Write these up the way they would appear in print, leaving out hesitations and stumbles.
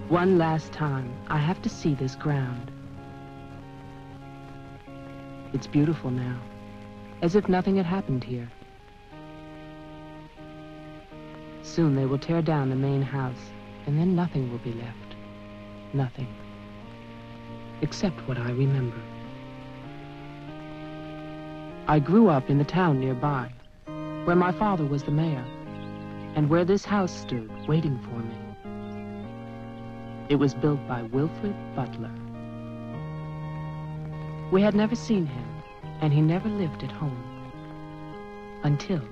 One last time, I have to see this ground. It's beautiful now, as if nothing had happened here. Soon they will tear down the main house, and then nothing will be left. Nothing. Except what I remember. I grew up in the town nearby, where my father was the mayor, and where this house stood waiting for me. It was built by Wilfred Butler. We had never seen him, and he never lived at home. Until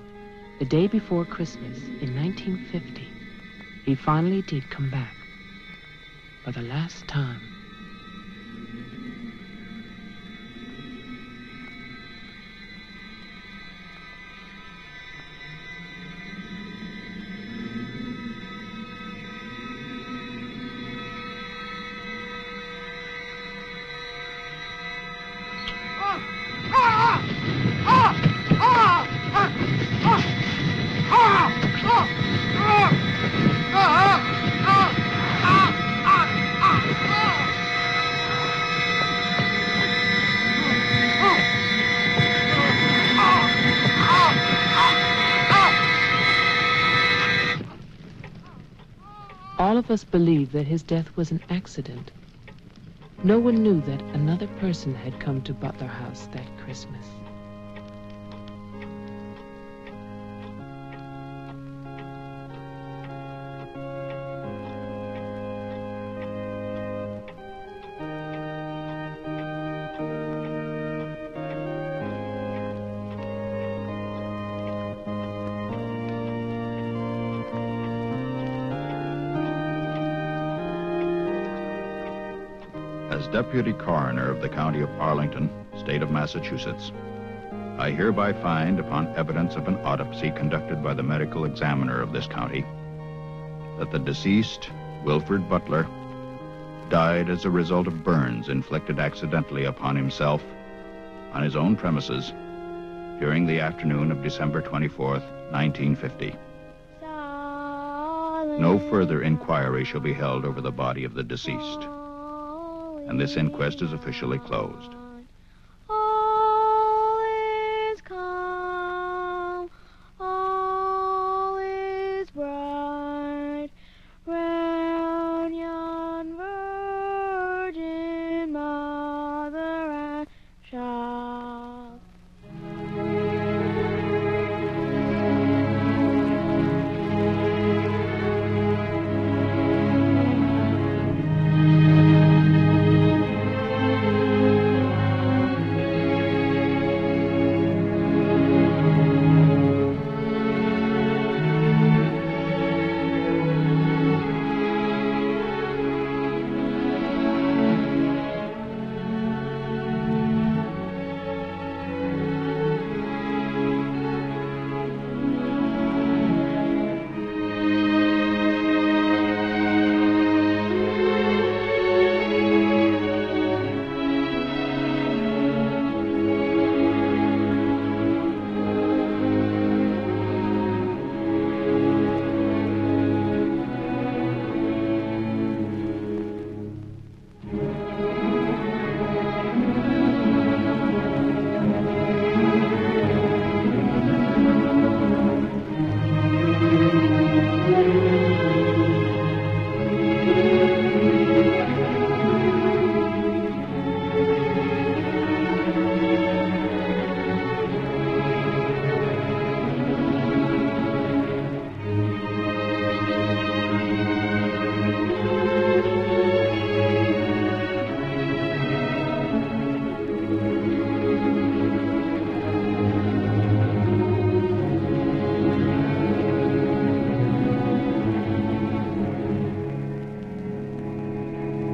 the day before Christmas in 1950, he finally did come back for the last time. All of us believed that his death was an accident. No one knew that another person had come to Butler House that Christmas. As Deputy Coroner of the County of Arlington, State of Massachusetts, I hereby find, upon evidence of an autopsy conducted by the medical examiner of this county, that the deceased, Wilfred Butler, died as a result of burns inflicted accidentally upon himself on his own premises during the afternoon of December 24th, 1950. No further inquiry shall be held over the body of the deceased, and this inquest is officially closed. All is calm, all is bright, round yon Virgin Mother and Child.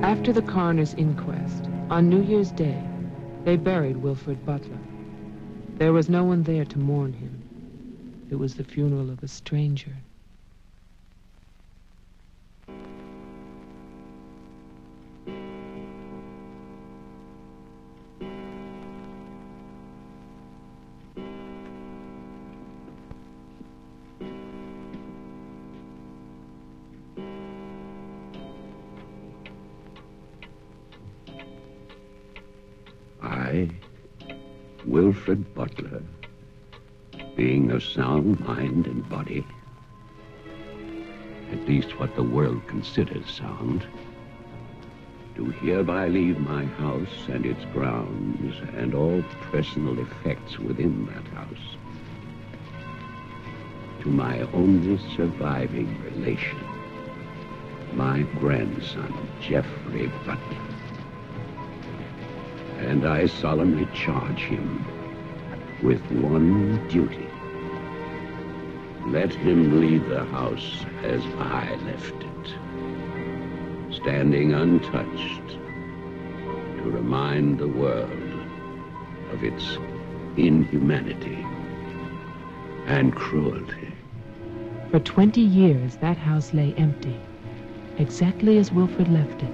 After the coroner's inquest, on New Year's Day, they buried Wilfred Butler. There was no one there to mourn him. It was the funeral of a stranger. Wilfred Butler, being of sound mind and body, at least what the world considers sound, do hereby leave my house and its grounds and all personal effects within that house to my only surviving relation, my grandson, Geoffrey Butler. And I solemnly charge him with one duty. Let him leave the house as I left it, standing untouched to remind the world of its inhumanity and cruelty. For 20 years, that house lay empty, exactly as Wilfred left it.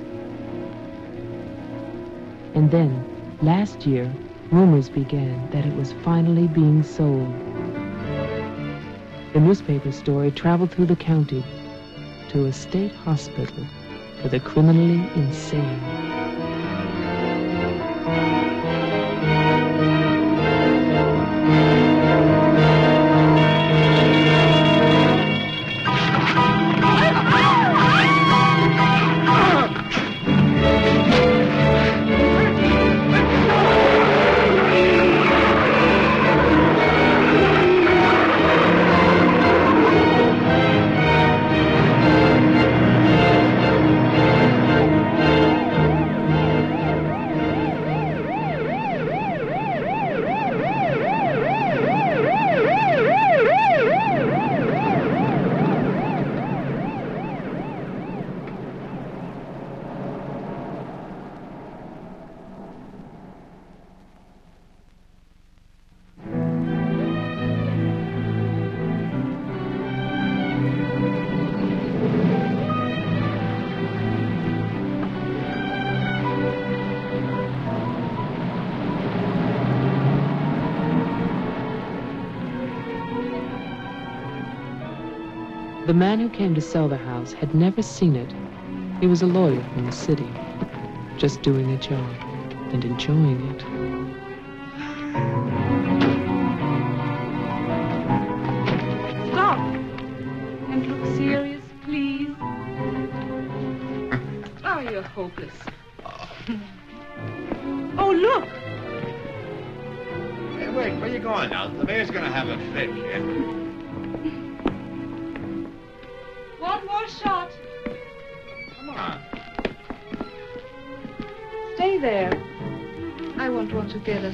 And then, last year, rumors began that it was finally being sold. The newspaper story traveled through the county to a state hospital for the criminally insane. The man who came to sell the house had never seen it. He was a lawyer from the city, just doing a job and enjoying it. Stop! And look serious, please. Oh, you're hopeless. Oh, look! Hey, wait, where you going now? The mayor's gonna have a fit, kid. One more shot. Come on. Stay there. I want one together.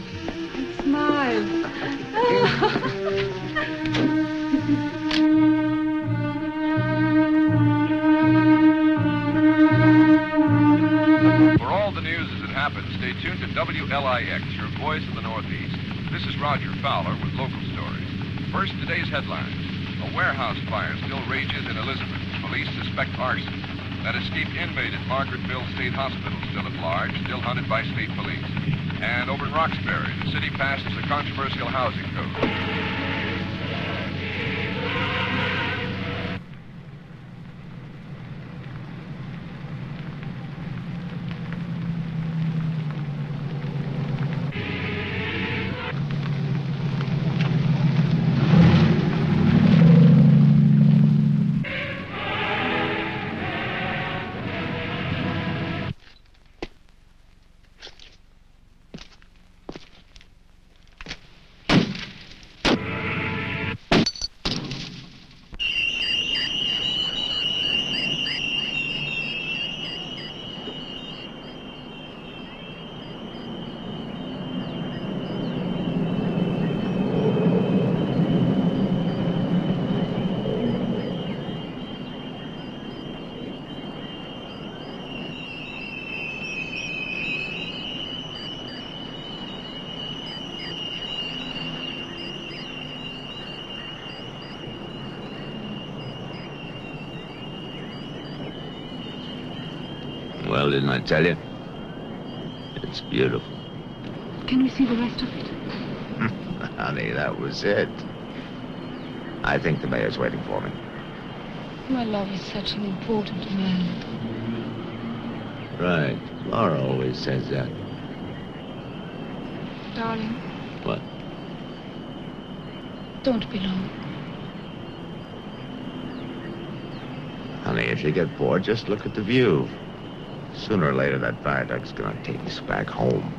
And smile. For all the news as it happens, stay tuned to WLIX, your voice of the Northeast. This is Roger Fowler with local stories. First, today's headlines. A warehouse fire still rages in Elizabeth. Police suspect arson. That escaped inmate at Margaretville State Hospital still at large, still hunted by state police. And over in Roxbury, the city passes a controversial housing code. Well, didn't I tell you? It's beautiful. Can we see the rest of it? Honey, that was it. I think the mayor's waiting for me. My love is such an important man. Right. Laura always says that. Darling, What? Don't be long. Honey, if you get bored, just look at the view. Sooner or later, that viaduct's gonna take us back home.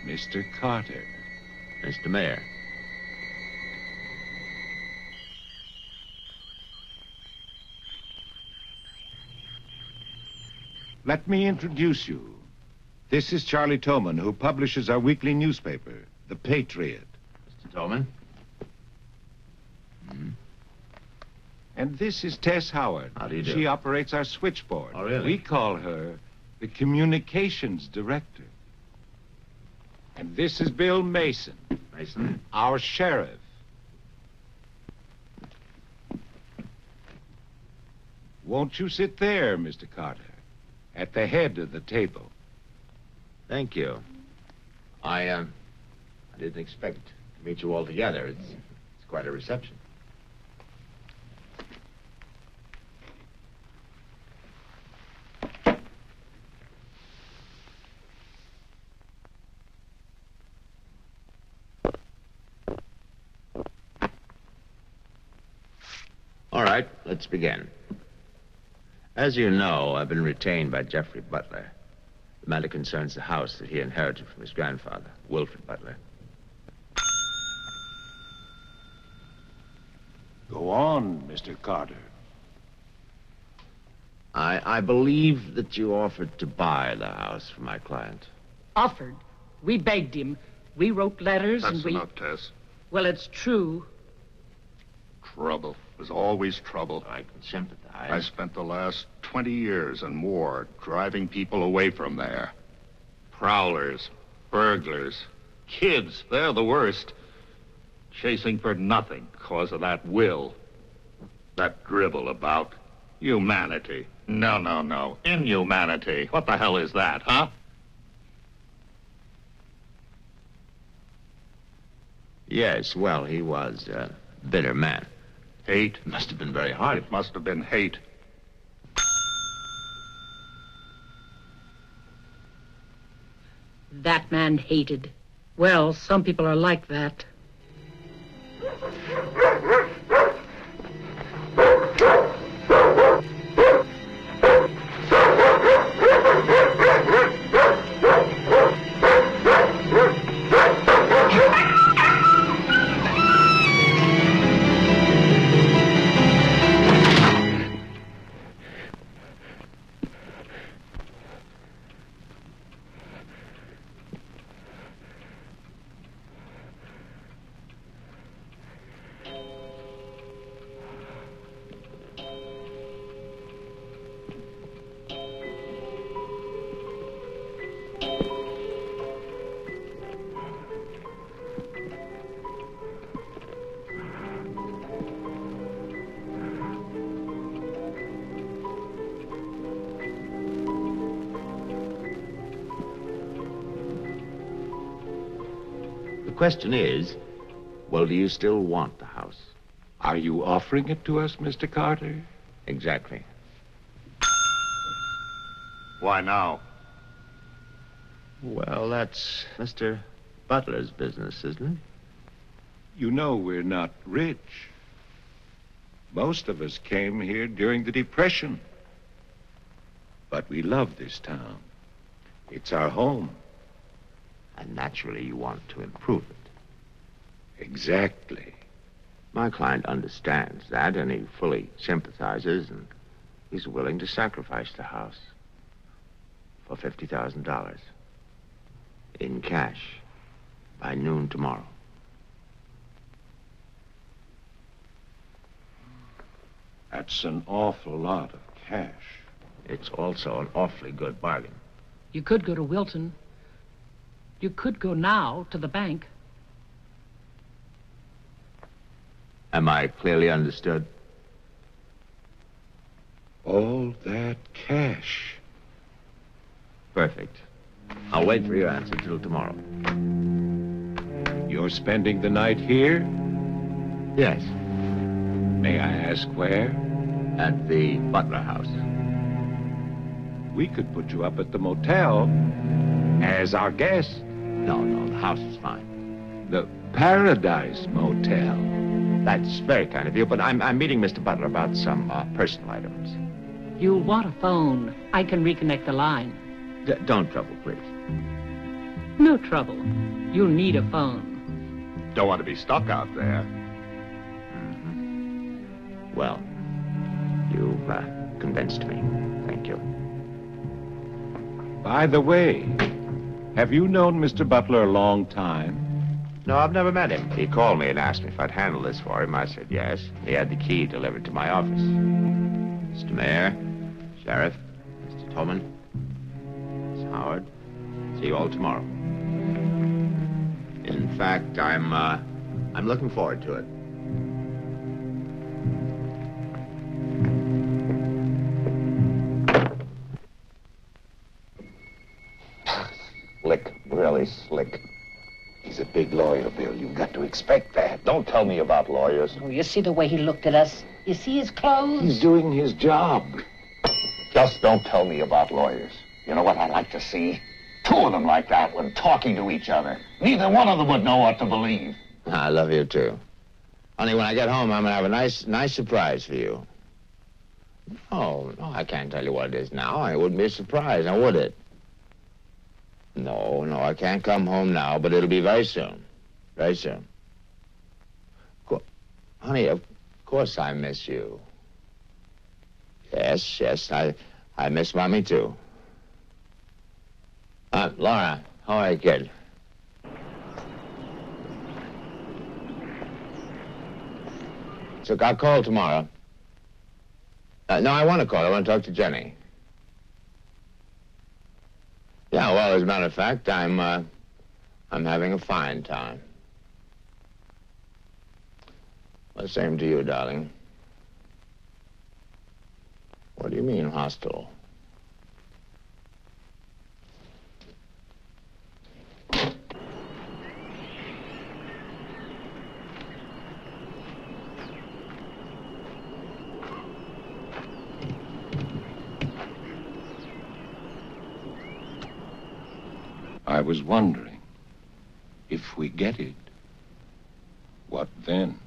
Mr. Carter. Mr. Mayor. Let me introduce you. This is Charlie Toman, who publishes our weekly newspaper, The Patriot. Mr. Tolman. And this is Tess Howard. How do you do? She operates our switchboard. Oh, really? We call her the communications director. And this is Bill Mason, Mason. our sheriff. Won't you sit there, Mr. Carter, at the head of the table? Thank you. I didn't expect to meet you all together. It's quite a reception. All right, let's begin. As you know, I've been retained by Jeffrey Butler. The matter concerns the house that he inherited from his grandfather, Wilfred Butler. Go on, Mr. Carter. I believe that you offered to buy the house from my client. Offered. We begged him. We wrote letters and we... That's enough, Tess. Well, it's true. Trouble. There's always trouble. I can sympathize. I spent the last 20 years and more driving people away from there. Prowlers, burglars, kids, they're the worst. Chasing for nothing because of that will. That dribble about humanity. No. Inhumanity. What the hell is that, huh? Yes, well, he was a bitter man. Hate. It must have been very hard. It must have been hate. That man hated. Well, some people are like that. The question is, well, do you still want the house? Are you offering it to us, Mr. Carter? Exactly. Why now? Well, that's Mr. Butler's business, isn't it? You know we're not rich. Most of us came here during the Depression. But we love this town. It's our home. And naturally, you want to improve it. Exactly. My client understands that, and he fully sympathizes, and he's willing to sacrifice the house for $50,000 in cash by noon tomorrow. That's an awful lot of cash. It's also an awfully good bargain. You could go to Wilton. You could go now to the bank. Am I clearly understood? All that cash. Perfect. I'll wait for your answer till tomorrow. You're spending the night here? Yes. May I ask where? At the Butler House. We could put you up at the motel as our guest. No, the house is fine. The Paradise Motel. That's very kind of you, but I'm meeting Mr. Butler about some personal items. You'll want a phone. I can reconnect the line. Don't trouble, please. No trouble. You'll need a phone. Don't want to be stuck out there. Mm-hmm. Well, you've convinced me. Thank you. By the way, have you known Mr. Butler a long time? No, I've never met him. He called me and asked me if I'd handle this for him. I said yes. He had the key delivered to my office. Mr. Mayor, Sheriff, Mr. Tolman, Miss Howard, see you all tomorrow. In fact, I'm looking forward to it. Slick, really slick. He's a big lawyer, Bill. You've got to expect that. Don't tell me about lawyers. Oh, you see the way he looked at us? You see his clothes? He's doing his job. Just don't tell me about lawyers. You know what I'd like to see? Two of them like that when talking to each other. Neither one of them would know what to believe. I love you, too. Honey, when I get home, I'm going to have a nice surprise for you. Oh, no, I can't tell you what it is now. It wouldn't be a surprise, now would it? No, I can't come home now, but it'll be very soon. Very soon. Honey, of course I miss you. Yes, I miss Mommy, too. Laura, how are you, kid? So I'll call tomorrow. No, I want to call. I want to talk to Jenny. Yeah, well, as a matter of fact, I'm having a fine time. Well, same to you, darling. What do you mean, hostile? I was wondering, if we get it, what then?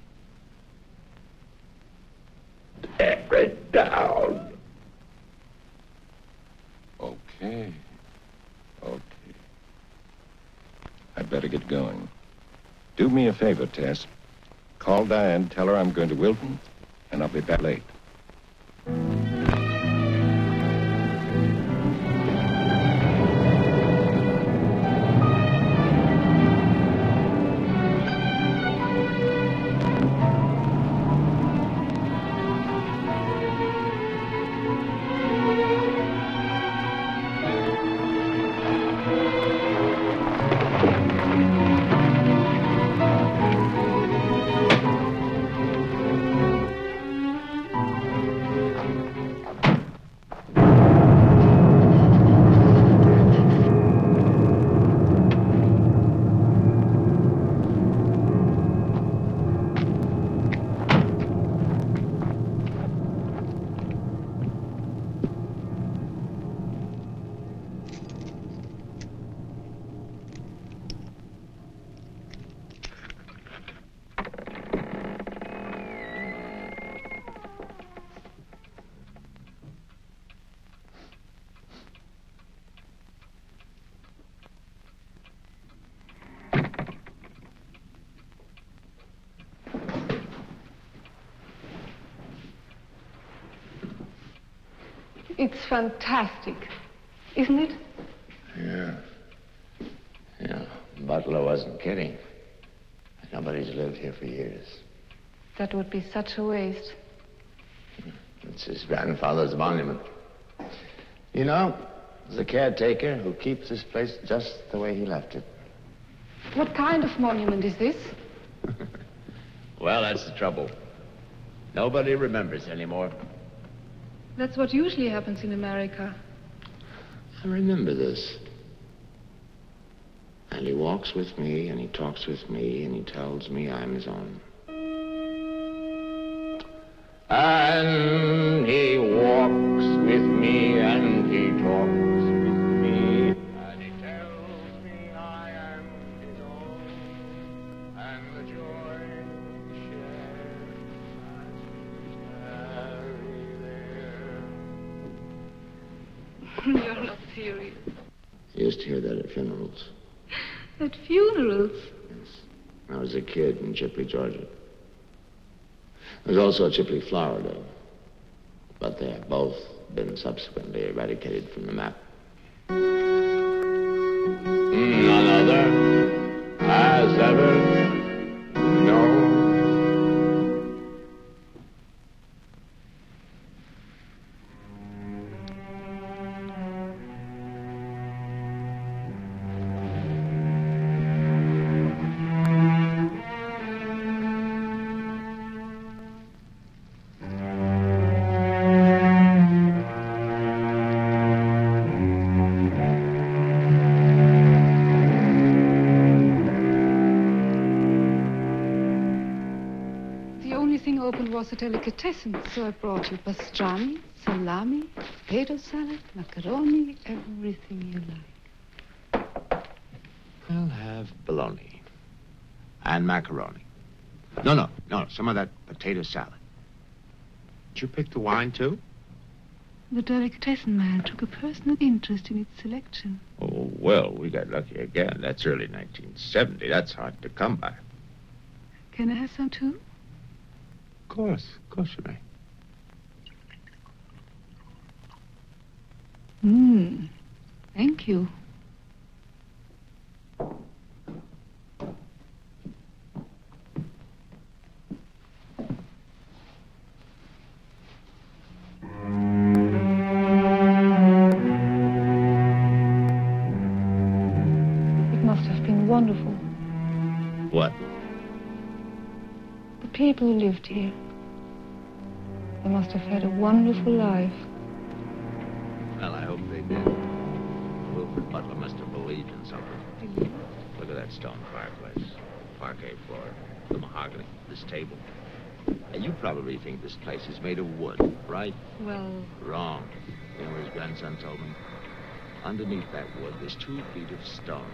Tear it down. Okay. I'd better get going. Do me a favor, Tess. Call Diane, tell her I'm going to Wilton, and I'll be back late. It's fantastic, isn't it? Yeah. Butler wasn't kidding. Nobody's lived here for years. That would be such a waste. It's his grandfather's monument. You know, there's a caretaker who keeps this place just the way he left it. What kind of monument is this? Well, that's the trouble. Nobody remembers anymore. That's what usually happens in America. I remember this. And he walks with me, and he talks with me, and he tells me I'm his own. And he walks with me, and he talks with me, and he tells me I am his own, and the joy we share as we tarry there. You're not serious. I used to hear that at funerals. At funerals? Yes. When I was a kid in Chipley, Georgia. There's also a Chipley, Florida. But they have both been subsequently eradicated from the map. None other has ever known. Was a delicatessen, so I brought you pastrami, salami, potato salad, macaroni, everything you like. I'll have bologna and macaroni. No, some of that potato salad. Did you pick the wine, too? The delicatessen man took a personal interest in its selection. Oh, well, we got lucky again. That's early 1970. That's hard to come by. Can I have some, too? Of course you may. Thank you. It must have been wonderful. What? The people who lived here. They must have had a wonderful life. Well, I hope they did. Wilfred Butler must have believed in something. Look at that stone fireplace, parquet floor, the mahogany, this table. And you probably think this place is made of wood, right? Well... Wrong. You know what his grandson told me? Underneath that wood, there's 2 feet of stone.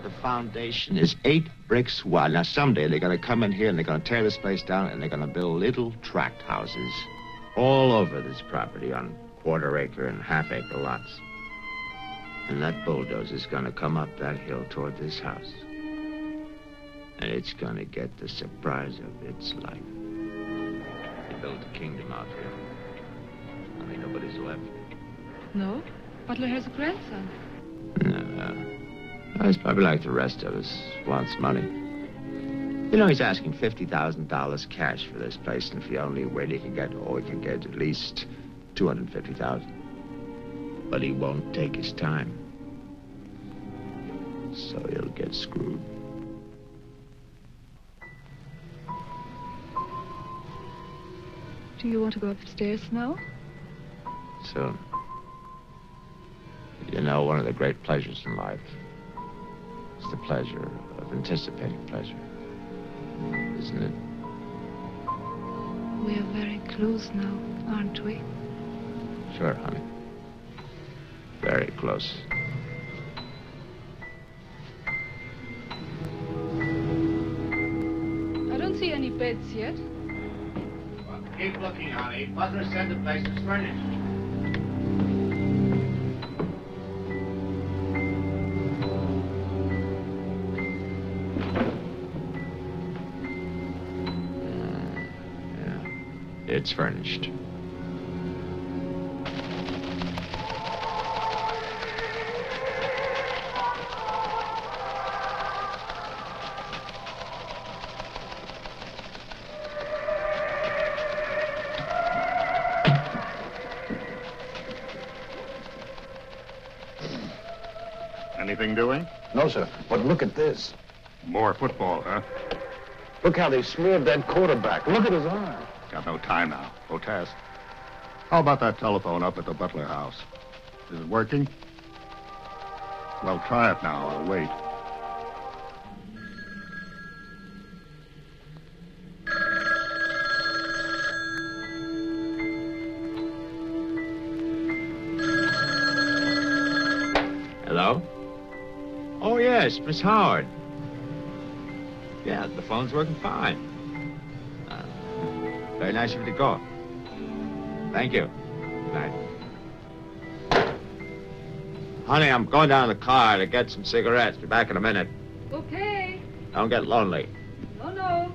The foundation is 8 bricks wide. Now, someday they're going to come in here and they're going to tear this place down and they're going to build little tract houses all over this property on quarter-acre and half-acre lots. And that bulldozer's going to come up that hill toward this house. And it's going to get the surprise of its life. They built a kingdom out here. Only nobody's left. No? Butler has a grandson. No. He's probably like the rest of us, wants money. You know, he's asking $50,000 cash for this place, and if he only wait, he can get at least $250,000. But he won't take his time. So he'll get screwed. Do you want to go upstairs now? Soon. You know, one of the great pleasures in life is the pleasure of anticipating pleasure. Isn't it? We are very close now, aren't we? Sure, honey. Very close. I don't see any beds yet. Well, keep looking, honey. Butler said the place is furnished. It's furnished. Anything doing? No, sir. But look at this. More football, huh? Look how they smeared that quarterback. Look at his arm. Got no time now. Go test. How about that telephone up at the Butler house? Is it working? Well, try it now. I'll wait. Hello? Oh, yes, Miss Howard. Yeah, the phone's working fine. Very nice of you to call. Thank you. Good night. Honey, I'm going down to the car to get some cigarettes. Be back in a minute. Okay. Don't get lonely. No, no.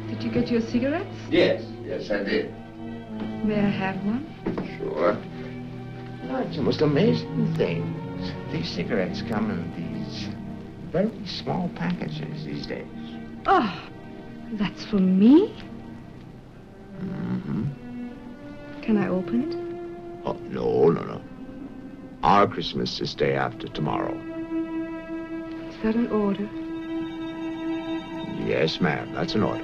Did you get your cigarettes? Yes, I did. May I have one? Sure. No, it's the most amazing things. These cigarettes come in these very small packages these days. Oh, that's for me? Mm-hmm. Can I open it? Oh, no. Our Christmas is day after tomorrow. Is that an order? Yes, ma'am, that's an order.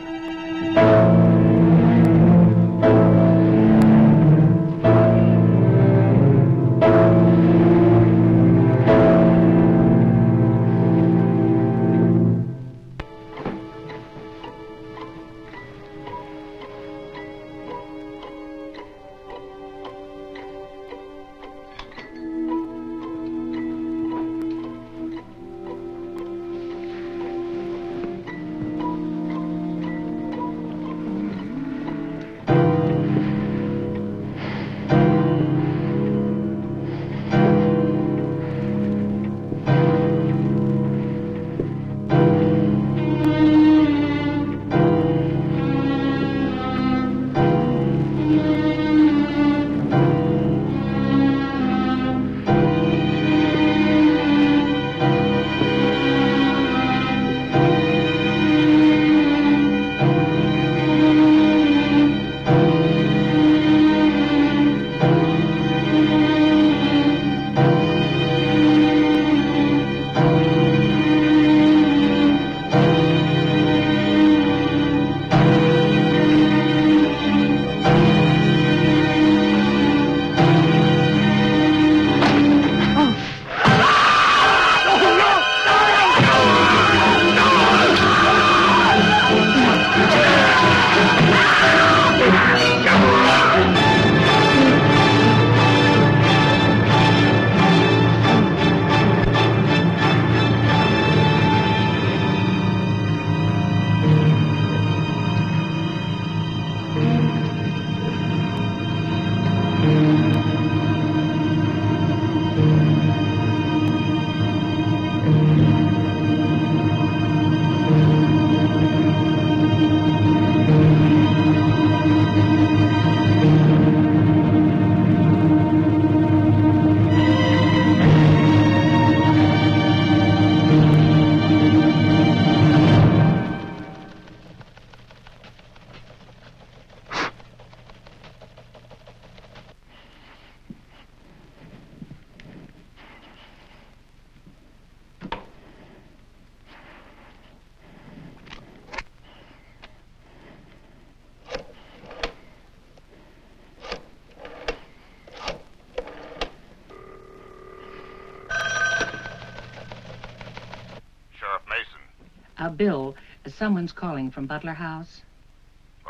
Bill, someone's calling from Butler House.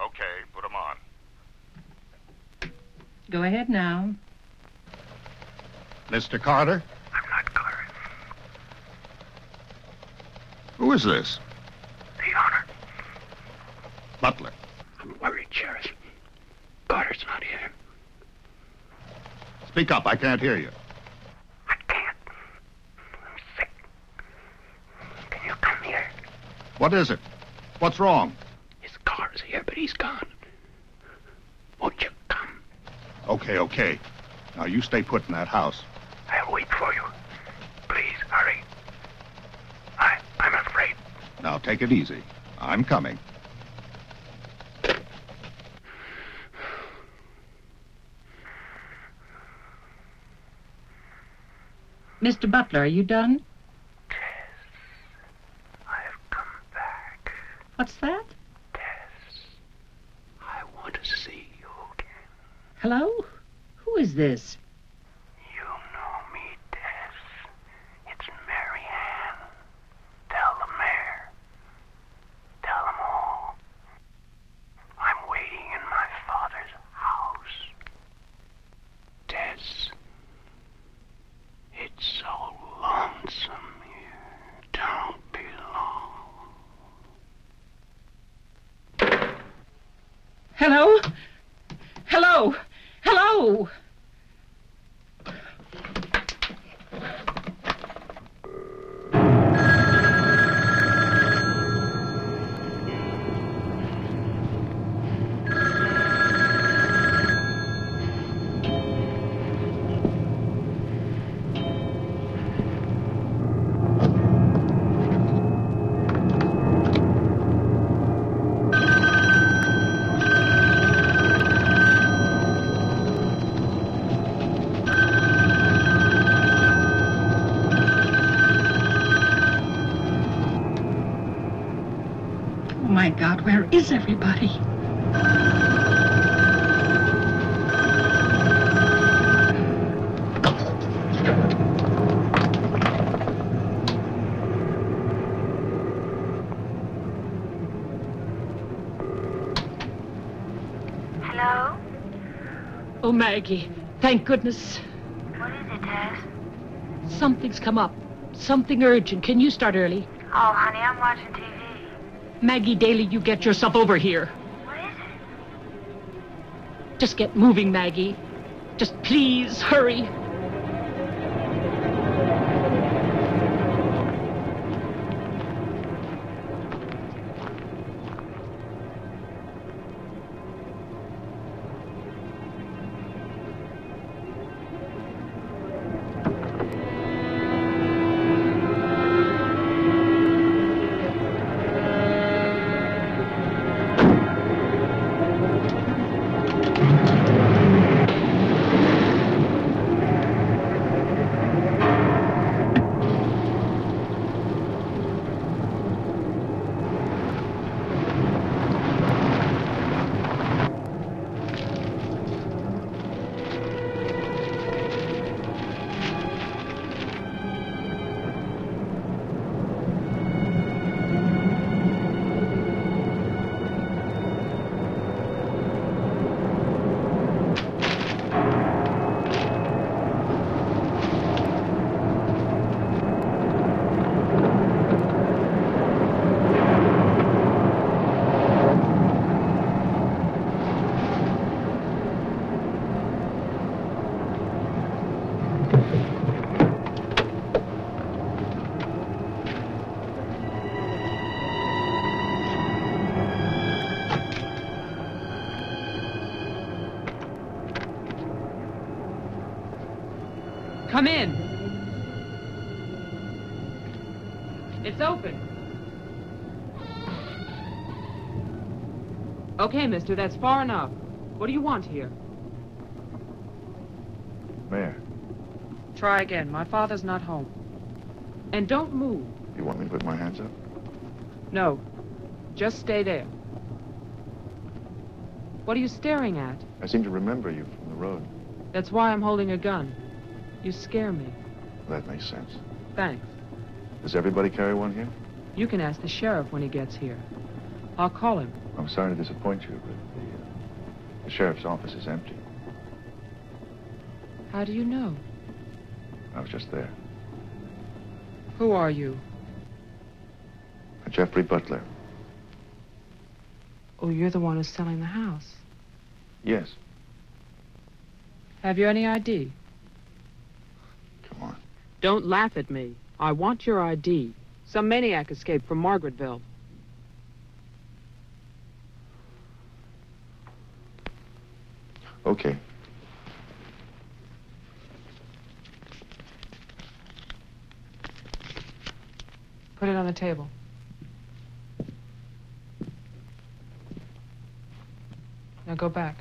Okay, put him on. Go ahead now. Mr. Carter? I'm not Carter. Who is this? The owner. Butler. I'm worried, Sheriff. Carter's not here. Speak up, I can't hear you. I can't. I'm sick. Can you come here? What is it? What's wrong? His car's here, but he's gone. Won't you come? Okay. Now you stay put in that house. I'll wait for you. Please, hurry. I'm afraid. Now take it easy. I'm coming. Mr. Butler, are you done? Tess, I've come back. What's that? Tess, I want to see you again. Hello? Who is this? You know me, Tess. It's Mary Ann. Tell the mayor. Tell them all. I'm waiting in my father's house. Tess. It's so lonesome here. Don't be long. Hello? Hello? Hello? My God, where is everybody? Hello? Oh, Maggie, thank goodness. What is it, Tess? Something's come up. Something urgent. Can you start early? Oh, honey, I'm watching TV. Maggie Daly, you get yourself over here. What is it? Just get moving, Maggie. Just please hurry. Come in. It's open. Okay, mister, that's far enough. What do you want here? Mayor, Try again. My father's not home. And don't move. you want me to put my hands up? No. Just stay there. What are you staring at? I seem to remember you from the road. That's why I'm holding a gun. You scare me. That makes sense. Thanks. Does everybody carry one here? You can ask the sheriff when he gets here. I'll call him. I'm sorry to disappoint you, but the sheriff's office is empty. How do you know? I was just there. Who are you? Jeffrey Butler. Oh, you're the one who's selling the house. Yes. Have you any ID? Come on. Don't laugh at me. I want your ID. Some maniac escaped from Margaretville. Okay. Put it on the table. Now go back.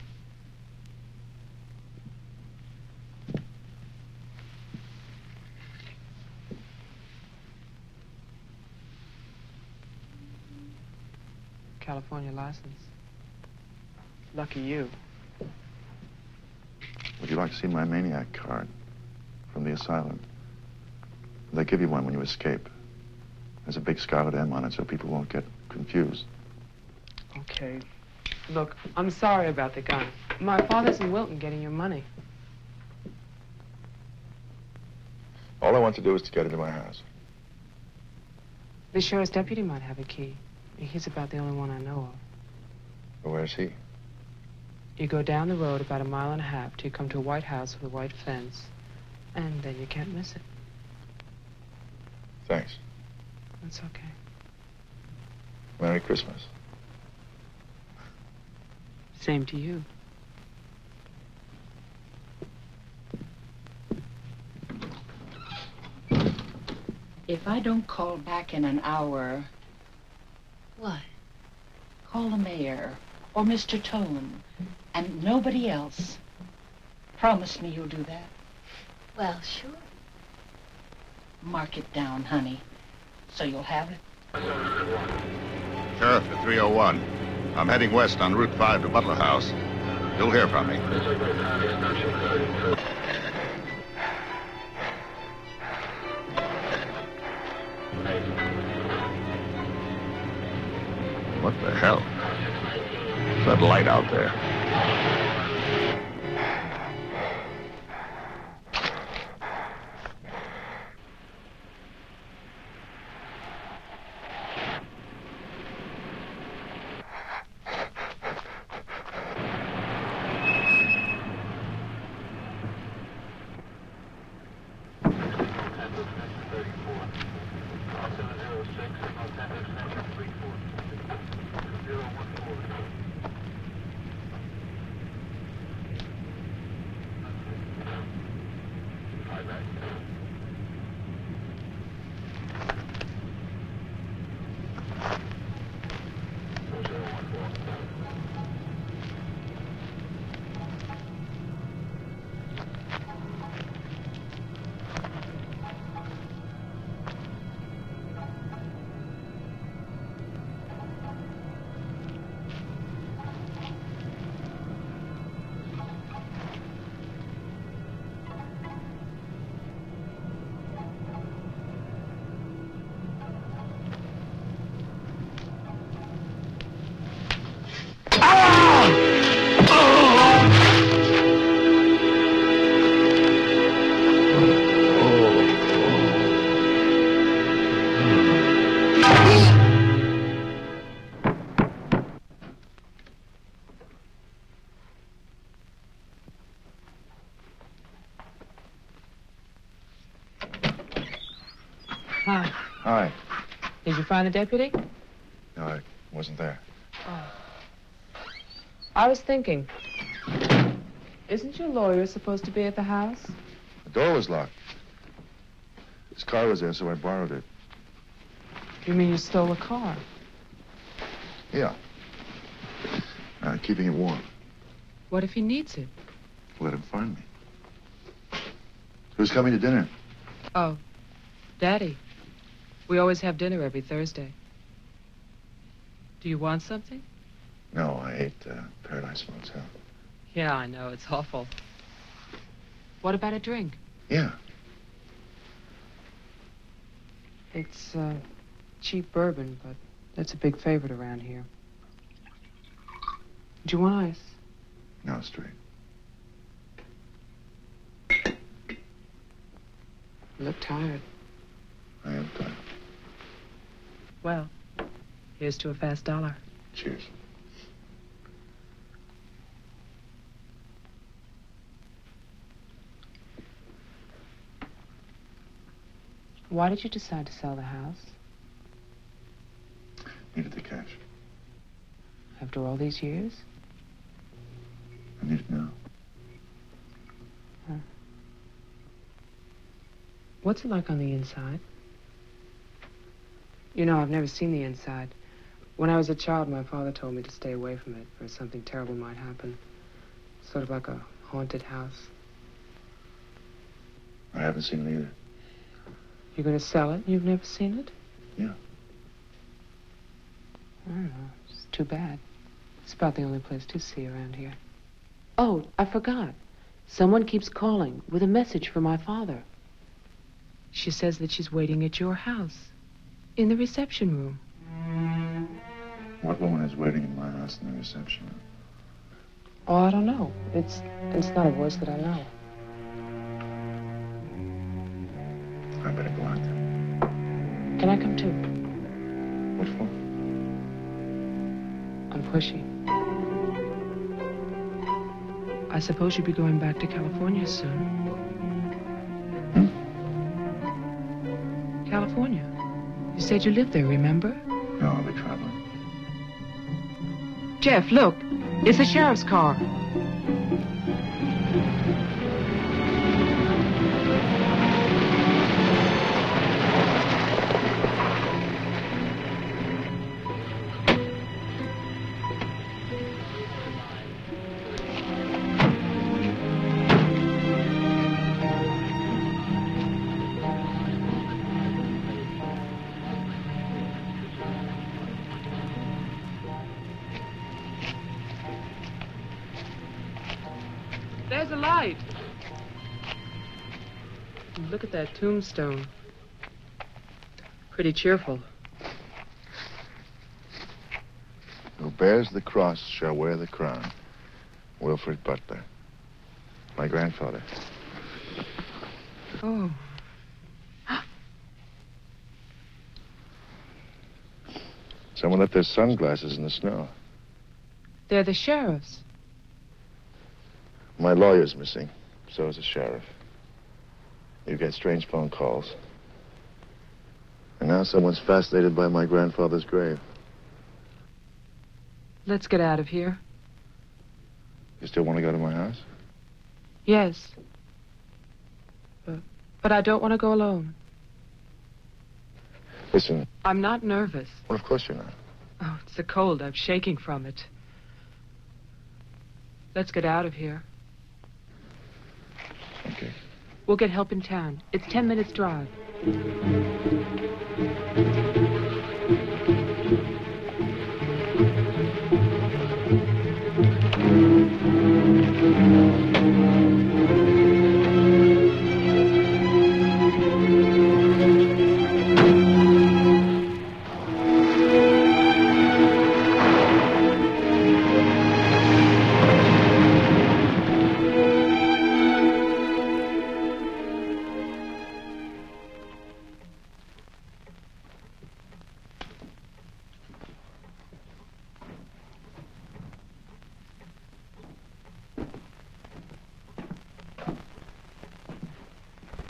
California license. Lucky you. Would you like to see my maniac card from the asylum? They give you one when you escape. There's a big scarlet M on it so people won't get confused. Okay. Look, I'm sorry about the gun. My father's in Wilton getting your money. All I want to do is to get into my house. The sheriff's deputy might have a key. He's about the only one I know of. Well, where's he? You go down the road about 1.5 miles till you come to a white house with a white fence. And then you can't miss it. Thanks. That's okay. Merry Christmas. Same to you. If I don't call back in an hour... What? Call the mayor or Mr. Tone and nobody else. Promise me you'll do that. Well, sure. Mark it down, honey, so you'll have it. Sheriff to 301. I'm heading west on Route 5 to Butler House. You'll hear from me. What the hell? What's that light out there? Hi. Hi. Did you find the deputy? No, I wasn't there. Oh. I was thinking, isn't your lawyer supposed to be at the house? The door was locked. His car was there, so I borrowed it. You mean you stole a car? Yeah. Keeping it warm. What if he needs it? Let him find me. Who's coming to dinner? Oh, Daddy. We always have dinner every Thursday. Do you want something? No, I ate Paradise Motel. Yeah, I know. It's awful. What about a drink? Yeah. It's cheap bourbon, but that's a big favorite around here. Do you want ice? No, straight. You look tired. I am tired. Well, here's to a fast dollar. Cheers. Why did you decide to sell the house? Needed the cash. After all these years? I need it now. Huh. What's it like on the inside? You know, I've never seen the inside. When I was a child, my father told me to stay away from it, or something terrible might happen. Sort of like a haunted house. I haven't seen it either. You're going to sell it? You've never seen it? Yeah. I don't know. It's too bad. It's about the only place to see around here. Oh, I forgot. Someone keeps calling with a message for my father. She says that she's waiting at your house, in the reception room. What woman is waiting in my house in the reception room? Oh, I don't know. It's not a voice that I know. I better go out there. Can I come too? What for? I'm pushy. I suppose you'll be going back to California soon. California? You said you lived there, remember? No, I'll be traveling. Jeff, look. It's the sheriff's car. There's a light. Look at that tombstone. Pretty cheerful. Who bears the cross shall wear the crown. Wilfred Butler. My grandfather. Oh. Someone left their sunglasses in the snow. They're the sheriff's. My lawyer's missing. So is the sheriff. You get strange phone calls. And now someone's fascinated by my grandfather's grave. Let's get out of here. You still want to go to my house? Yes. But I don't want to go alone. Listen. I'm not nervous. Well, of course you're not. Oh, it's the cold. I'm shaking from it. Let's get out of here. Okay. We'll get help in town. It's 10 minutes' drive.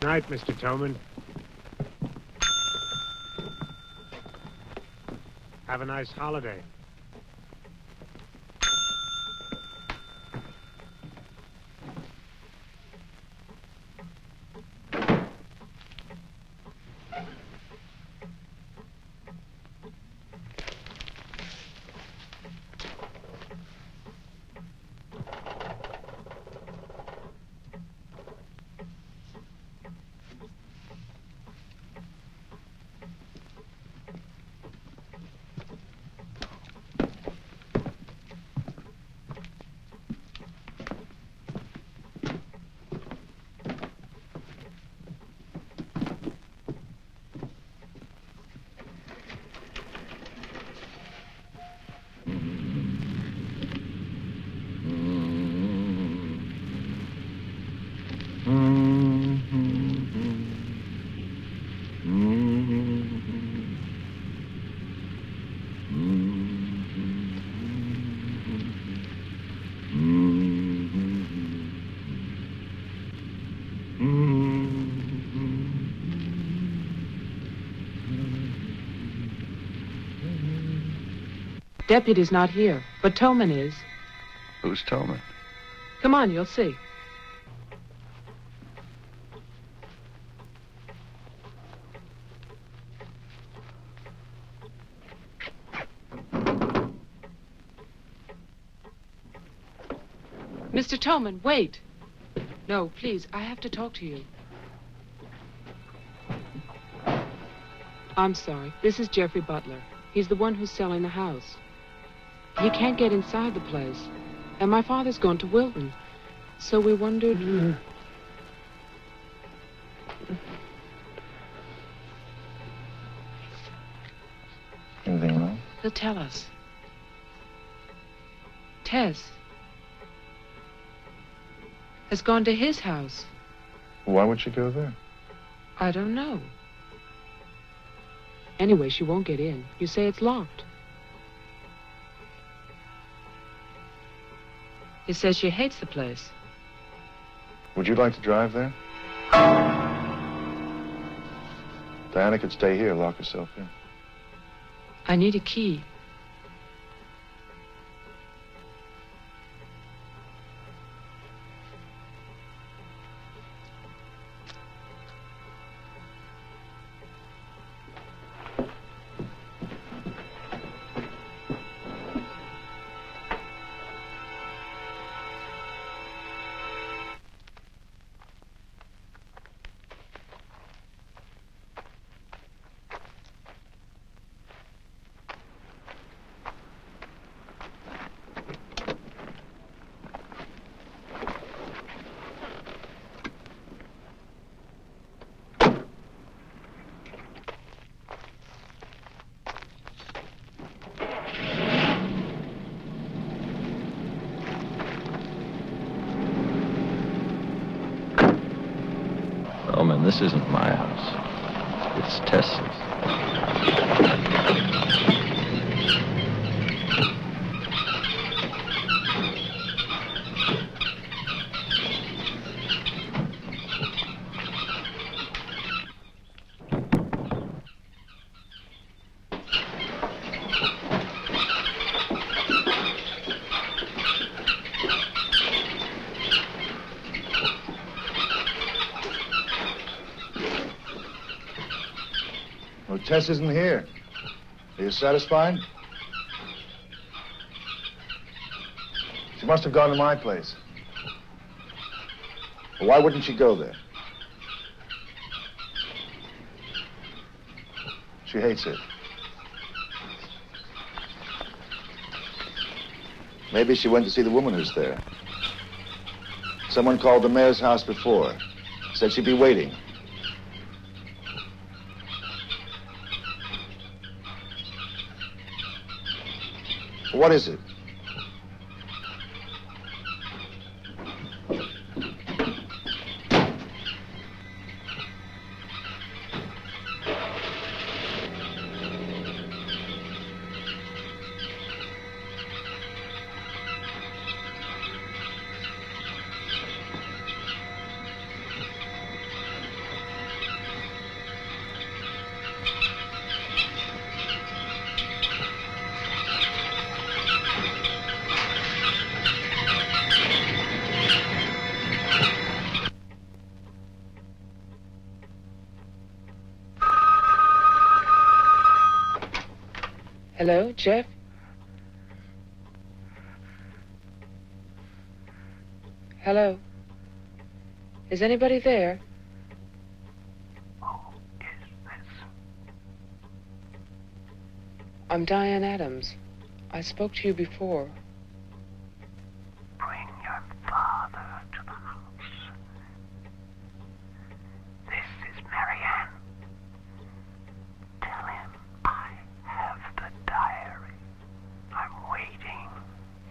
Night, Mr. Tillman. Have a nice holiday. Deputy's not here, but Tolman is. Who's Tolman? Come on, you'll see. Mr. Tolman, wait. No, please, I have to talk to you. I'm sorry. This is Jeffrey Butler. He's the one who's selling the house. He can't get inside the place. And my father's gone to Wilton. So we wondered... Anything wrong? He'll tell us. Tess has gone to his house. Why would she go there? I don't know. Anyway, she won't get in. You say it's locked. He says she hates the place. Would you like to drive there? Diana could stay here, lock herself in. I need a key. Oh, man, this isn't my house. It's Tess's. Tess isn't here. Are you satisfied? She must have gone to my place. Well, why wouldn't she go there? She hates it. Maybe she went to see the woman who's there. Someone called the mayor's house before. Said she'd be waiting. What is it? Hello, Jeff? Hello? Is anybody there? Who is this? I'm Diane Adams. I spoke to you before. Bring your father to the house. This is Marianne. Tell him I have the diary. I'm waiting.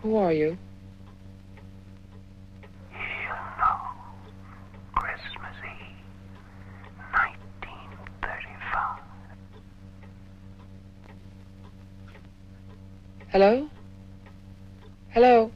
Who are you? He'll know. Christmas Eve, 1935. Hello? Hello?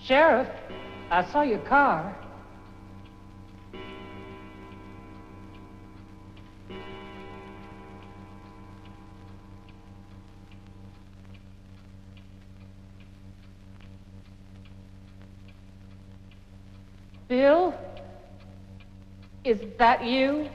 Sheriff, I saw your car. Bill? Is that you?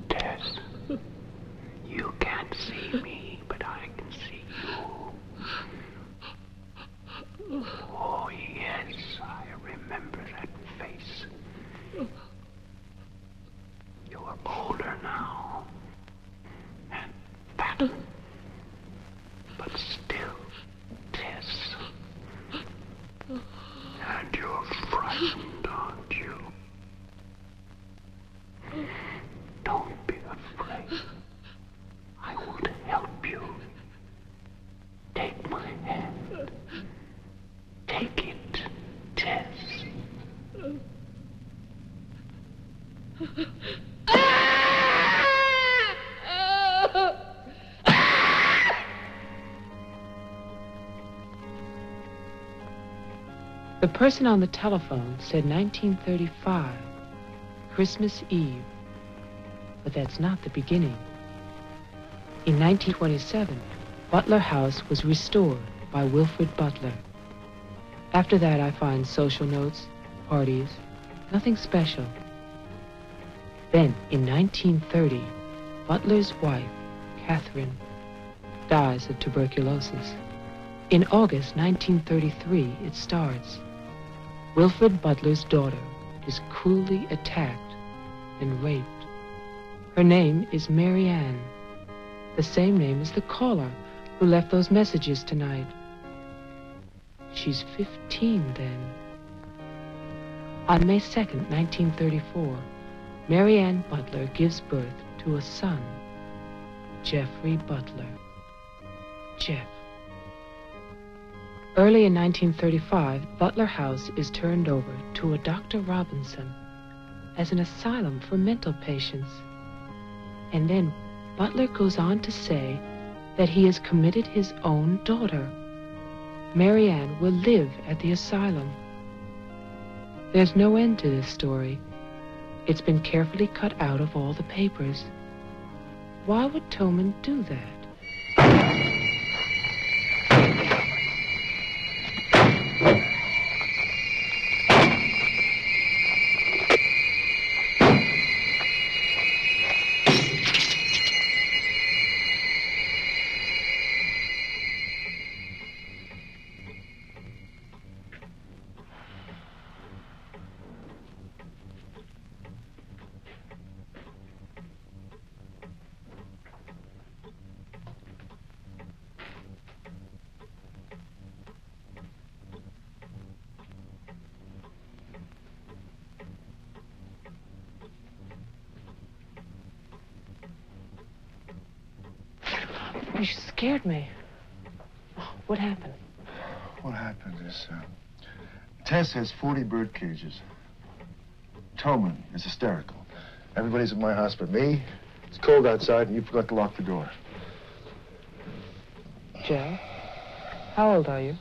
Tess, you can't see me, but I can see you. Oh, yes, I remember that face. You're older now, and fatter, but still, Tess. And you're frightened, aren't you? Don't be afraid. I want to help you. Take my hand. Take it, Tess. The person on the telephone said 1935, Christmas Eve. But that's not the beginning. In 1927, Butler House was restored by Wilfred Butler. After that, I find social notes, parties, nothing special. Then, in 1930, Butler's wife, Catherine, dies of tuberculosis. In August 1933, it starts. Wilfred Butler's daughter is cruelly attacked and raped. Her name is Mary Ann, the same name as the caller who left those messages tonight. She's 15 then. On May 2nd, 1934, Mary Ann Butler gives birth to a son, Jeffrey Butler. Jeff. Early in 1935, Butler House is turned over to a Dr. Robinson as an asylum for mental patients. And then Butler goes on to say that he has committed his own daughter. Mary Ann will live at the asylum. There's no end to this story. It's been carefully cut out of all the papers. Why would Toman do that? scared me. What happened? What happened is, Tess has 40 bird cages. Toman is hysterical. Everybody's at my house but me. It's cold outside, and you forgot to lock the door. Jeff, how old are you?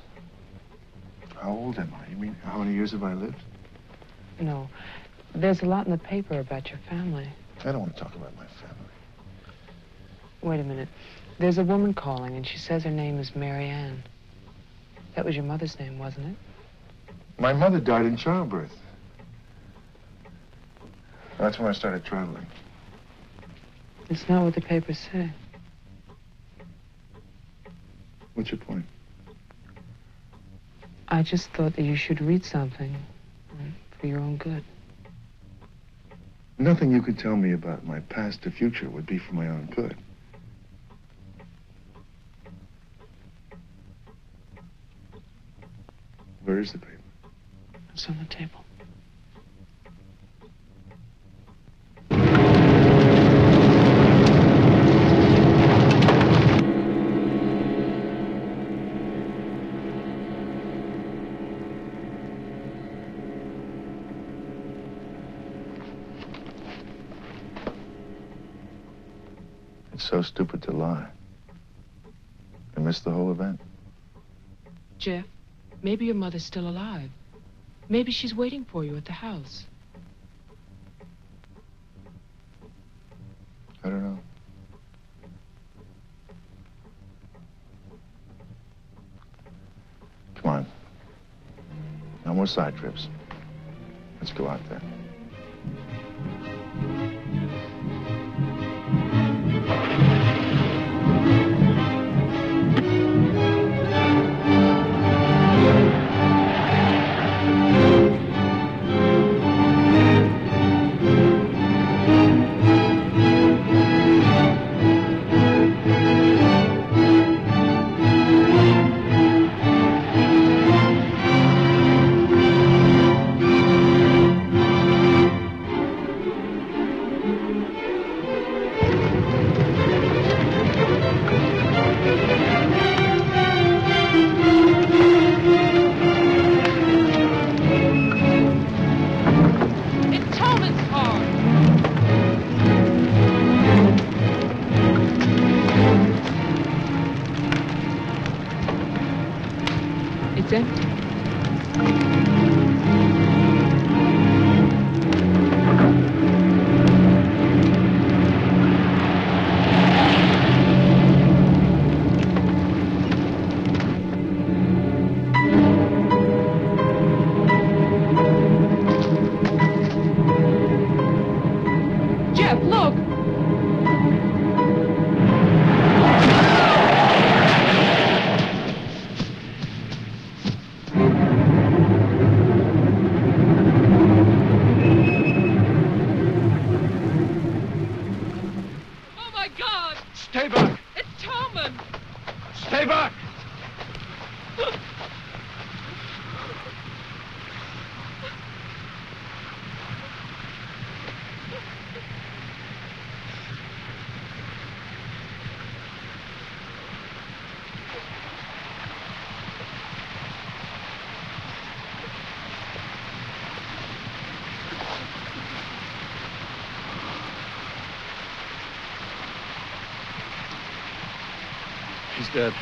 How old am I? You mean, how many years have I lived? No. There's a lot in the paper about your family. I don't want to talk about my family. Wait a minute. There's a woman calling, and she says her name is Mary Ann. That was your mother's name, wasn't it? My mother died in childbirth. That's when I started traveling. It's not what the papers say. What's your point? I just thought that you should read something for your own good. Nothing you could tell me about my past or future would be for my own good. Where is the paper? It's on the table. It's so stupid to lie. I missed the whole event. Jeff, maybe your mother's still alive. Maybe she's waiting for you at the house. I don't know. Come on. No more side trips. Let's go out there. He's dead.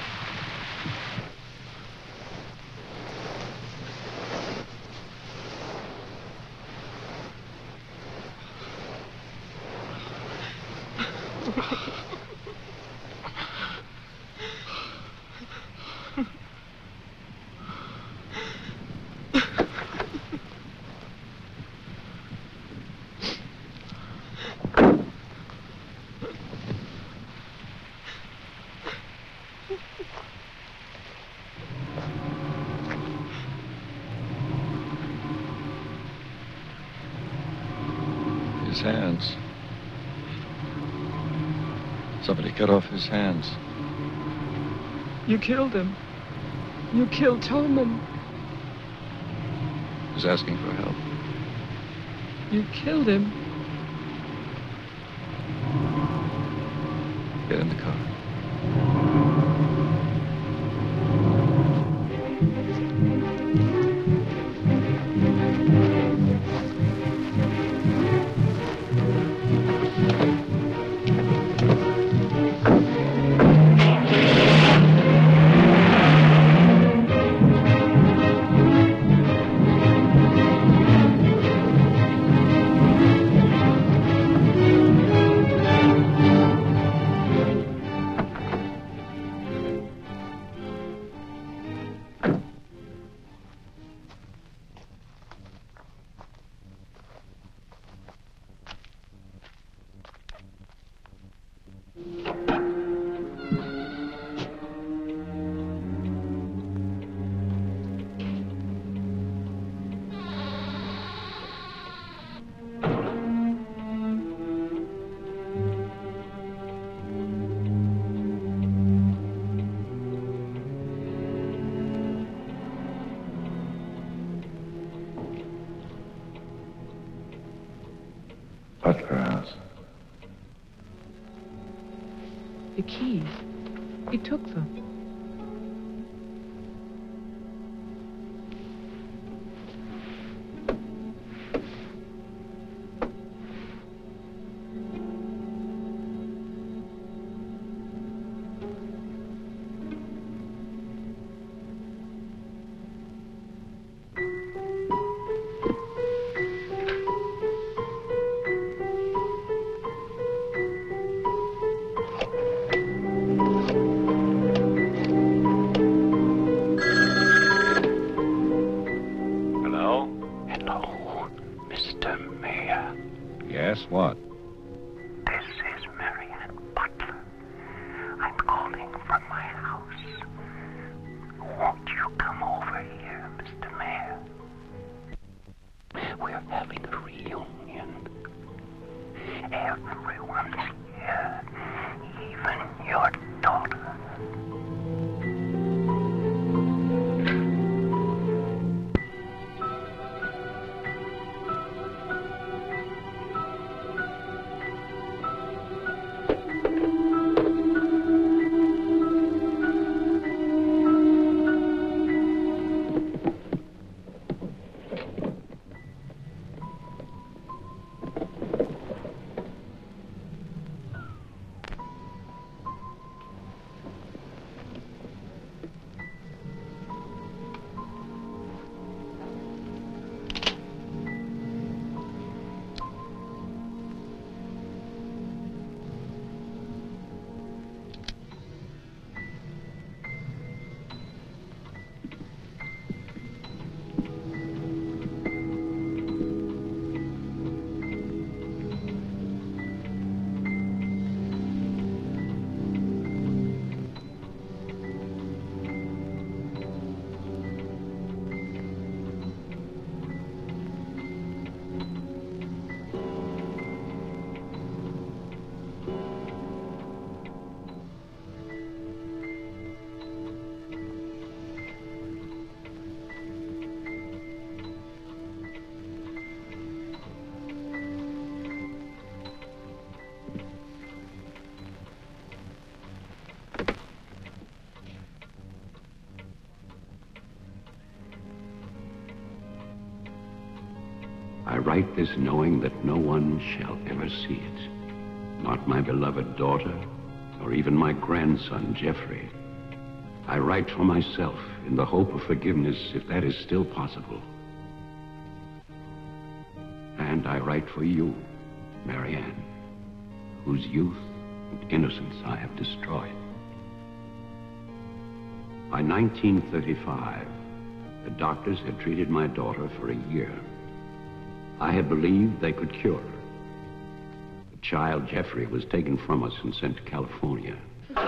His hands. Somebody cut off his hands. You killed him. You killed Toman. He's asking for help. You killed him. Get in the car. Butler House. The keys. He took them. Yes, what? This is Marianne Butler. I'm calling from my house. Won't you come over here, Mr. Mayor? We're having a reunion. Everyone's here, even your daughter. I write this knowing that no one shall ever see it. Not my beloved daughter, or even my grandson, Jeffrey. I write for myself in the hope of forgiveness, if that is still possible. And I write for you, Marianne, whose youth and innocence I have destroyed. By 1935, the doctors had treated my daughter for a year. I had believed they could cure her. The child, Jeffrey, was taken from us and sent to California. I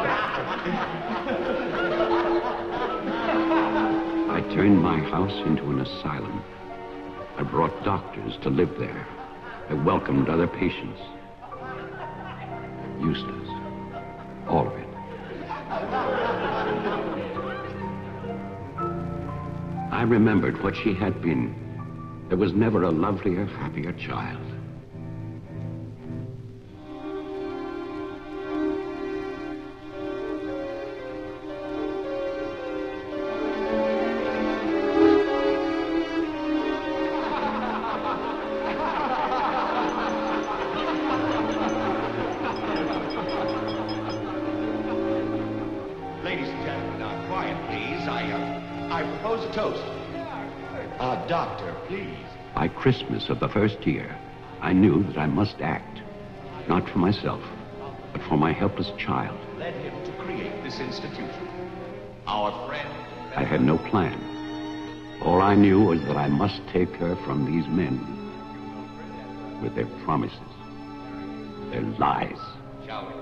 turned my house into an asylum. I brought doctors to live there. I welcomed other patients. Useless. All of it. I remembered what she had been. There was never a lovelier, happier child. Ladies and gentlemen, now quiet, please. I propose a toast. Doctor, please. By Christmas of the first year, I knew that I must act, not for myself, but for my helpless child. Led him to create this institution. Our friend. I had no plan. All I knew was that I must take her from these men with their promises, their lies. Shall we?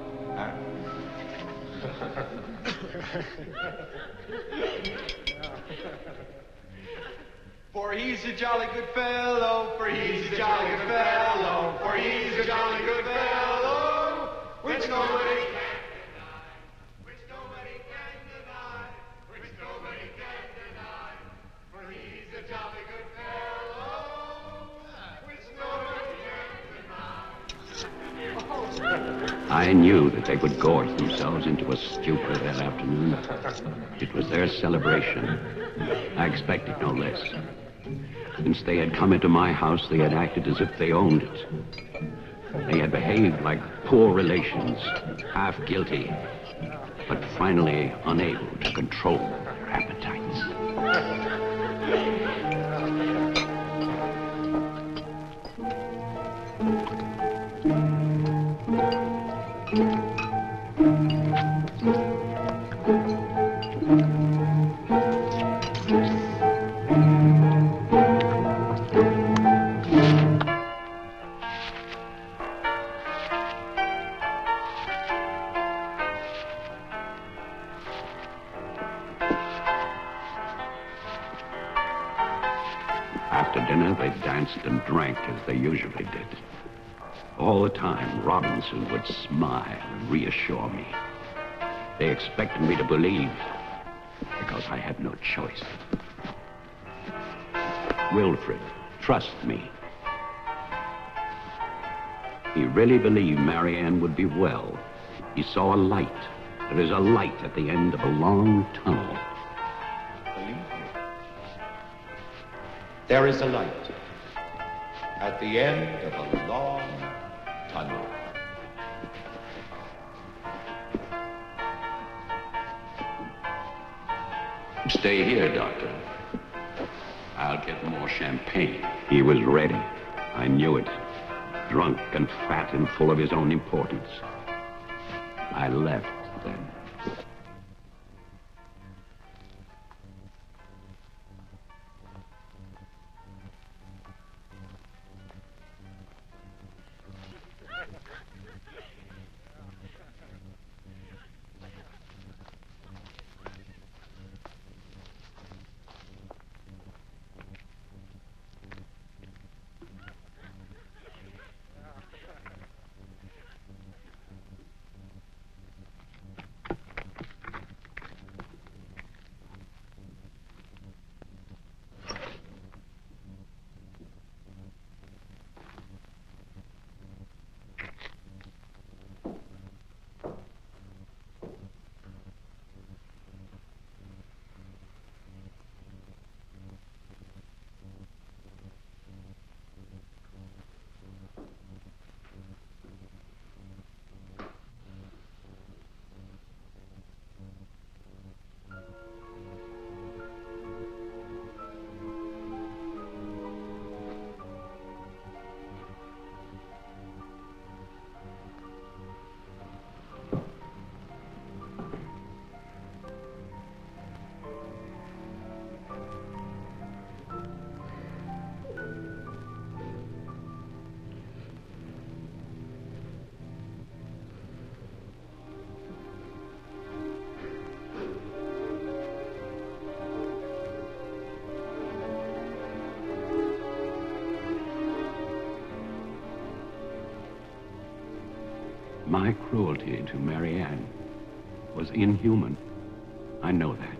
For he's a jolly good fellow, for he's a jolly good fellow, for he's a jolly good fellow, which nobody can deny, which nobody can deny, which nobody can deny, for he's a jolly good fellow, which nobody can deny. I knew that they would gorge themselves into a stupor that afternoon. It was their celebration. I expected no less. Since they had come into my house, they had acted as if they owned it. They had behaved like poor relations, half guilty, but finally unable to control their appetites. After dinner, they danced and drank as they usually did. All the time, Robinson would smile and reassure me. They expected me to believe, because I had no choice. Wilfred, trust me. He really believed Mary Ann would be well. He saw a light. There is a light at the end of a long tunnel. There is a light at the end of a long tunnel. Stay here, Doctor. I'll get more champagne. He was ready. I knew it. Drunk and fat and full of his own importance. I left then. My cruelty to Mary Ann was inhuman. I know that.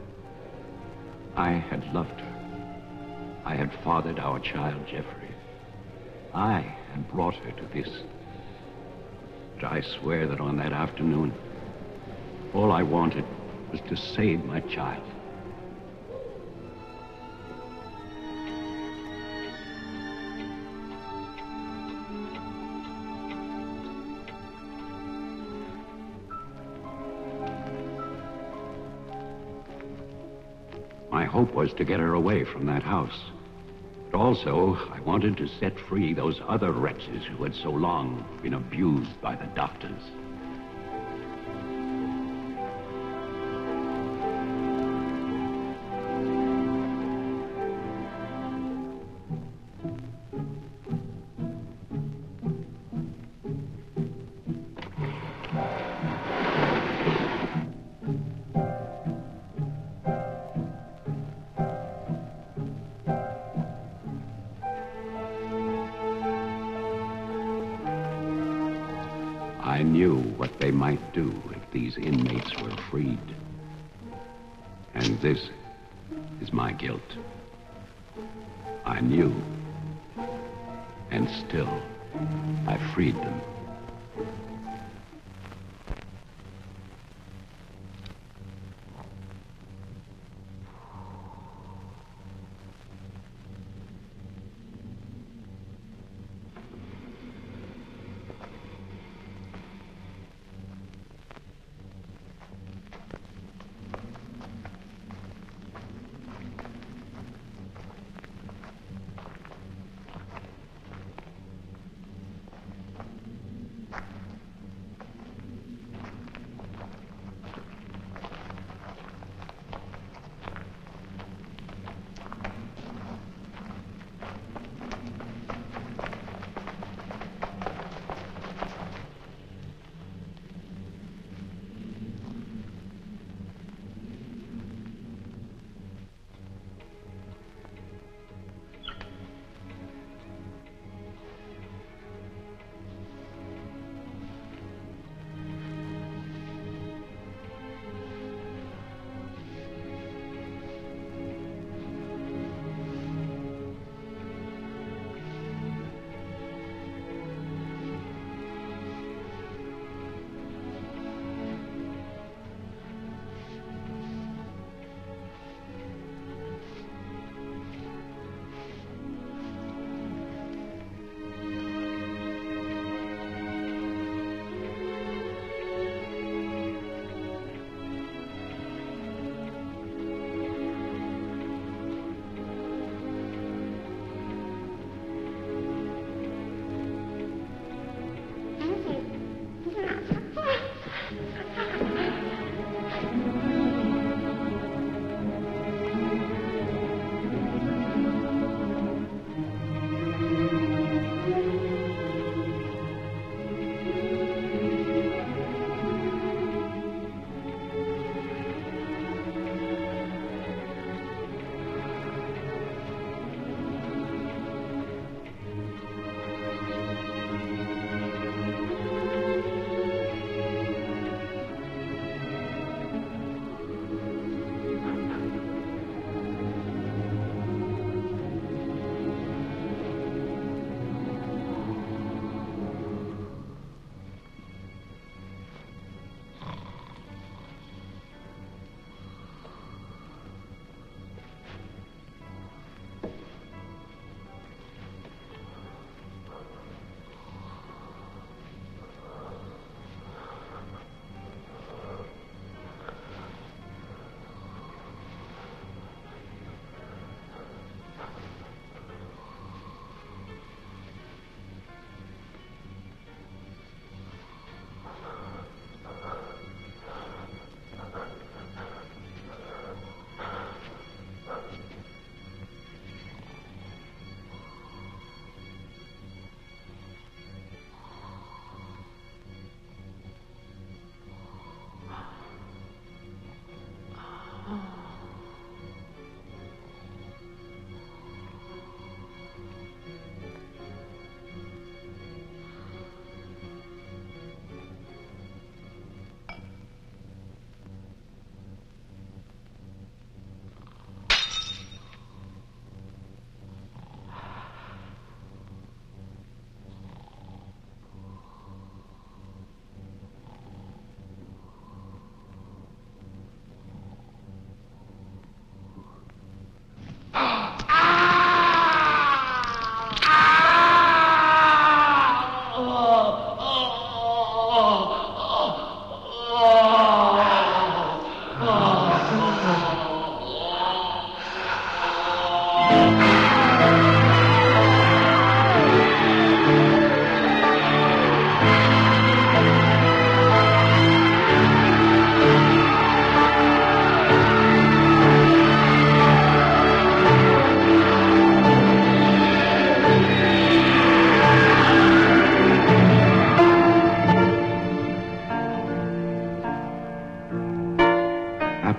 I had loved her. I had fathered our child, Jeffrey. I had brought her to this. But I swear that on that afternoon, all I wanted was to save my child. My hope was to get her away from that house. But also, I wanted to set free those other wretches who had so long been abused by the doctors. I knew what they might do if these inmates were freed. And this is my guilt. I knew, and still I freed them.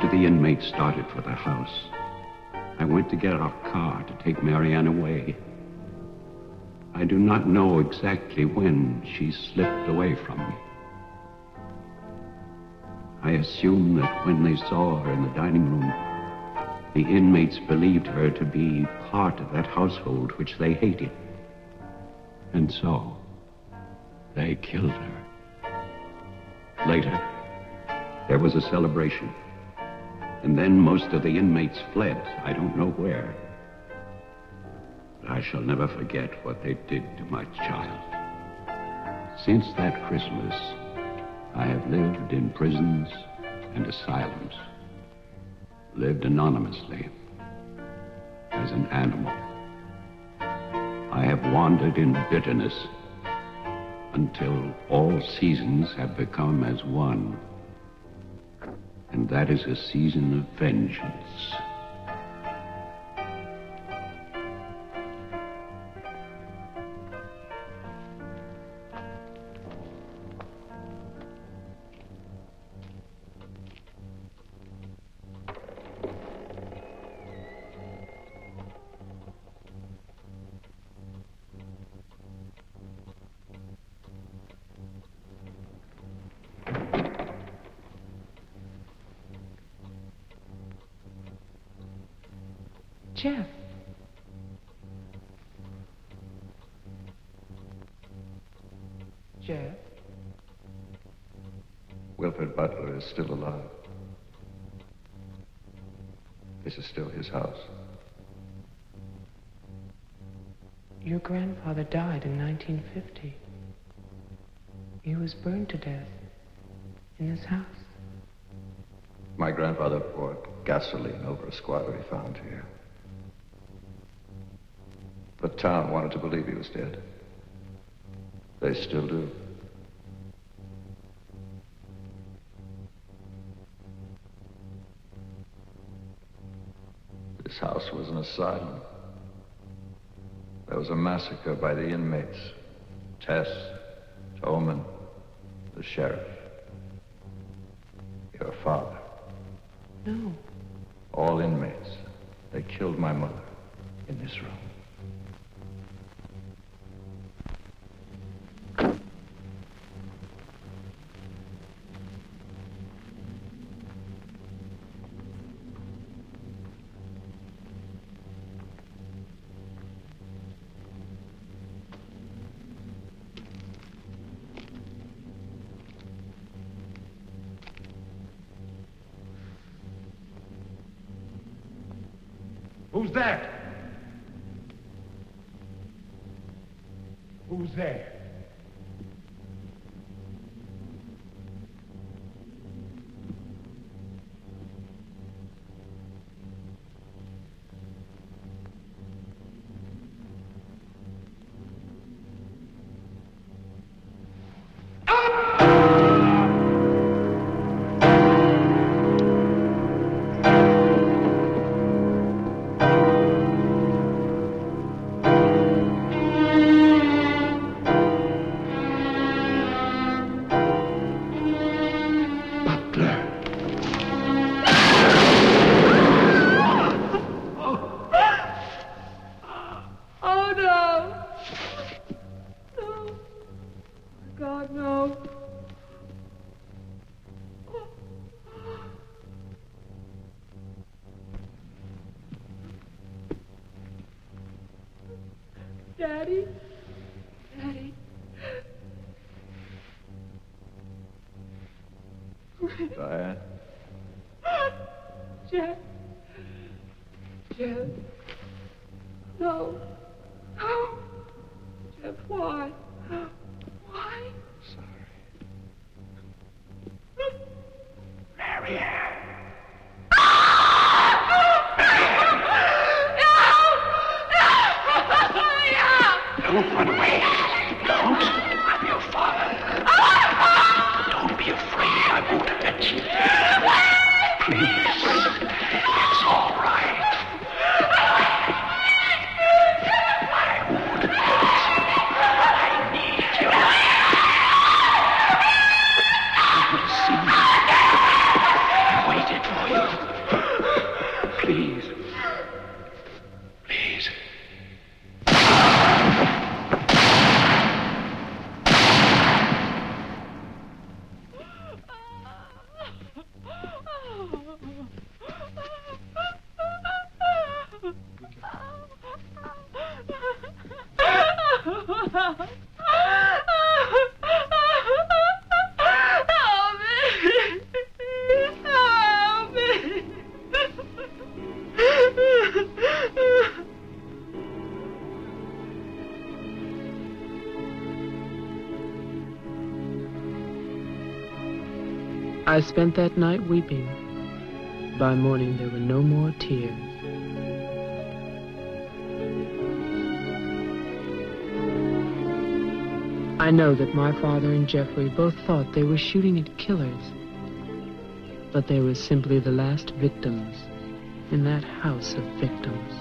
After the inmates started for the house, I went to get our car to take Marianne away. I do not know exactly when she slipped away from me. I assume that when they saw her in the dining room, the inmates believed her to be part of that household which they hated. And so, they killed her. Later, there was a celebration. And then most of the inmates fled. I don't know where. But I shall never forget what they did to my child. Since that Christmas, I have lived in prisons and asylums. Lived anonymously, as an animal. I have wandered in bitterness until all seasons have become as one. And that is a season of vengeance. Jeff. Jeff? Wilfred Butler is still alive. This is still his house. Your grandfather died in 1950. He was burned to death in this house. My grandfather poured gasoline over a squatter he found here. The town wanted to believe he was dead. They still do. This house was an asylum. There was a massacre by the inmates. Tess, Tolman, the sheriff. Your father. No. All inmates. They killed my mother in this room. Who's that? Who's there? Daddy? Daddy? Diane? Jeff? Jeff? No. No. Jeff, why? Why? Marianne. Don't run away. Don't. I'm your father. Don't be afraid. I won't hurt you. Please. It's all right. I won't hurt you. I I spent that night weeping. By morning, there were no more tears. I know that my father and Jeffrey both thought they were shooting at killers, but they were simply the last victims in that house of victims.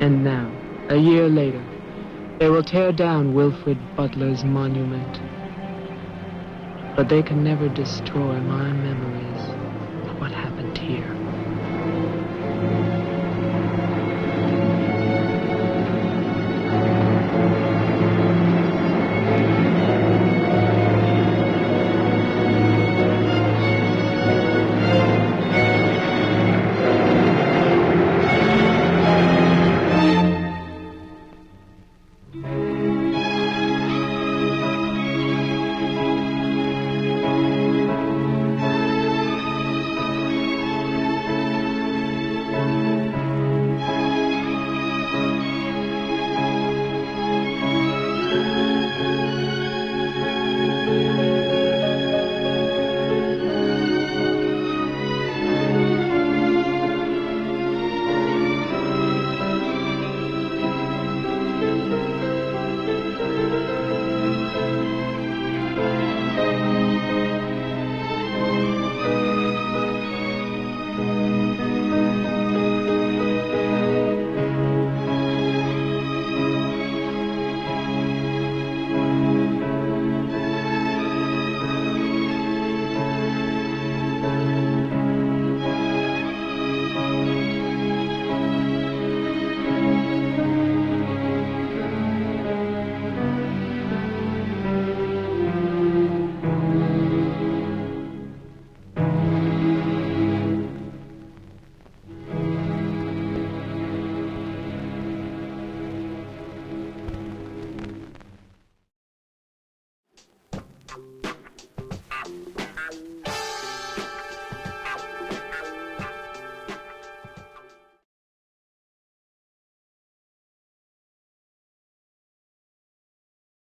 And now, a year later, they will tear down Wilfred Butler's monument. But they can never destroy my memories of what happened here.